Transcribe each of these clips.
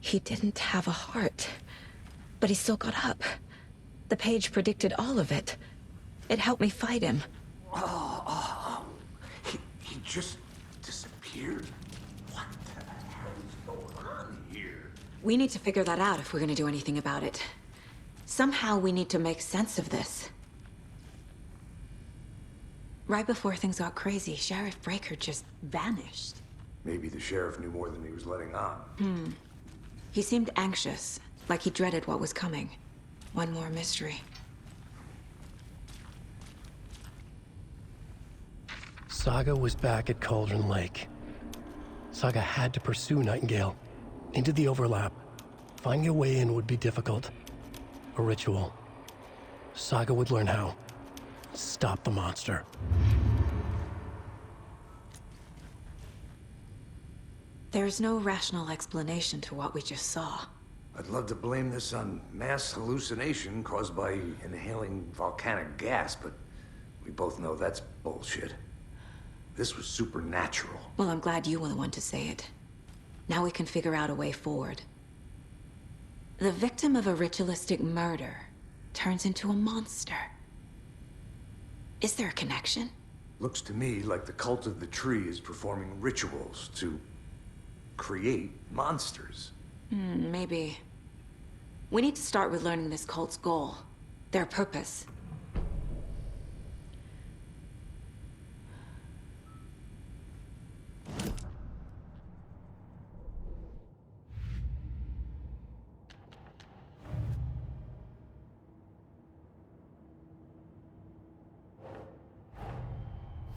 He didn't have a heart, but he still got up. The page predicted all of it. It helped me fight him. He just disappeared? What the hell is going on here? We need to figure that out if we're gonna do anything about it. Somehow we need to make sense of this. Right before things got crazy, Sheriff Breaker just vanished. Maybe the sheriff knew more than he was letting on. He seemed anxious, like he dreaded what was coming. One more mystery. Saga was back at Cauldron Lake. Saga had to pursue Nightingale into the overlap. Finding a way in would be difficult. A ritual. Saga would learn how. Stop the monster. There's no rational explanation to what we just saw. I'd love to blame this on mass hallucination caused by inhaling volcanic gas, but we both know that's bullshit. This was supernatural. Well, I'm glad you were the one to say it. Now we can figure out a way forward. The victim of a ritualistic murder turns into a monster. Is there a connection? Looks to me like the cult of the tree is performing rituals to create monsters. Maybe. We need to start with learning this cult's goal. Their purpose.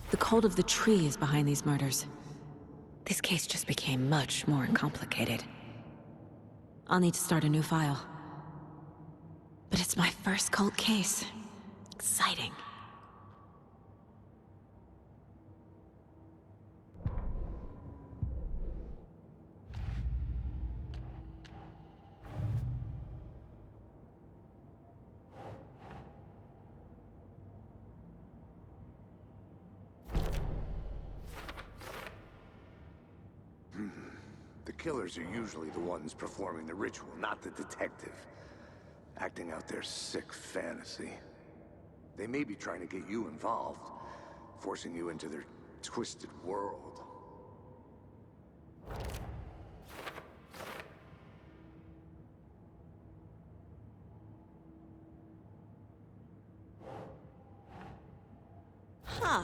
The cult of the tree is behind these murders. This case just became much more complicated. I'll need to start a new file. But it's my first cult case. Exciting. The killers are usually the ones performing the ritual, not the detective. Acting out their sick fantasy. They may be trying to get you involved, forcing you into their twisted world. Huh.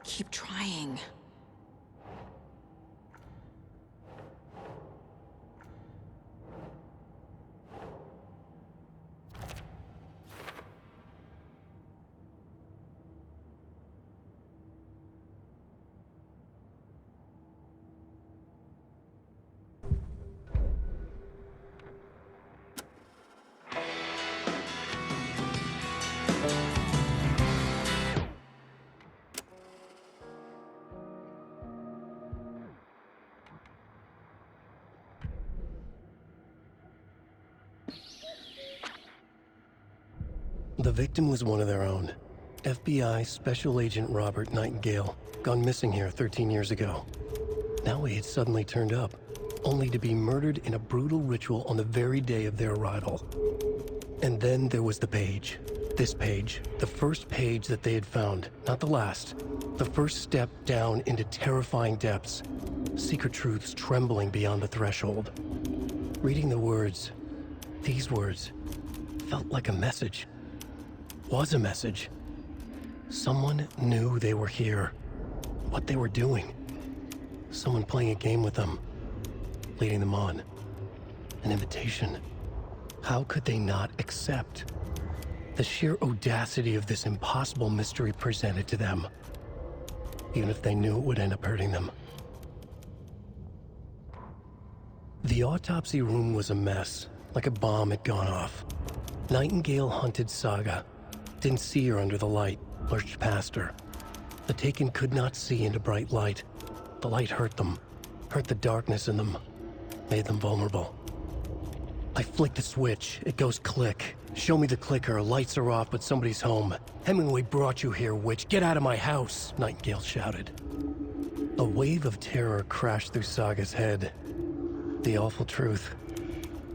Keep trying. The victim was one of their own. FBI Special Agent Robert Nightingale, gone missing here 13 years ago. Now he had suddenly turned up, only to be murdered in a brutal ritual on the very day of their arrival. And then there was the page. This page, the first page that they had found, not the last. The first step down into terrifying depths. Secret truths trembling beyond the threshold. Reading the words, these words, felt like a message. Was a message. Someone knew they were here. What they were doing. Someone playing a game with them. Leading them on. An invitation. How could they not accept? The sheer audacity of this impossible mystery presented to them. Even if they knew it would end up hurting them. The autopsy room was a mess, like a bomb had gone off. Nightingale hunted Saga. Didn't see her under the light, lurched past her. The Taken could not see into bright light. The light hurt them, hurt the darkness in them, made them vulnerable. I flick the switch, it goes click. Show me the clicker, lights are off, but somebody's home. Hemingway brought you here, witch. Get out of my house, Nightingale shouted. A wave of terror crashed through Saga's head. The awful truth.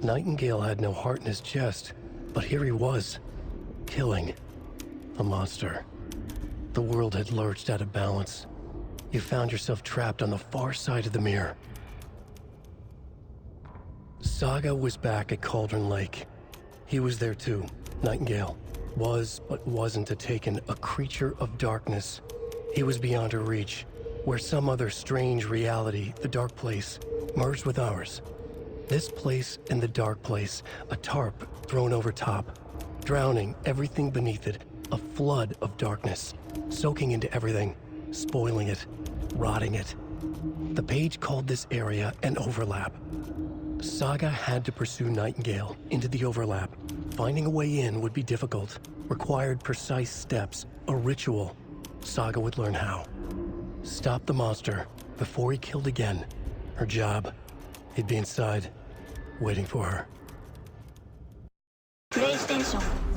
Nightingale had no heart in his chest, but here he was, killing a monster. The world had lurched out of balance. You found yourself trapped on the far side of the mirror. Saga was back at Cauldron Lake. He was there too. Nightingale was, but wasn't a Taken, a creature of darkness. He was beyond her reach, where some other strange reality, the Dark Place, merged with ours. This place and the Dark Place, a tarp thrown over top, drowning everything beneath it, a flood of darkness, soaking into everything, spoiling it, rotting it. The page called this area an overlap. Saga had to pursue Nightingale into the overlap. Finding a way in would be difficult, required precise steps, a ritual. Saga would learn how. Stop the monster before he killed again. Her job. He'd be inside, waiting for her. プレイステーション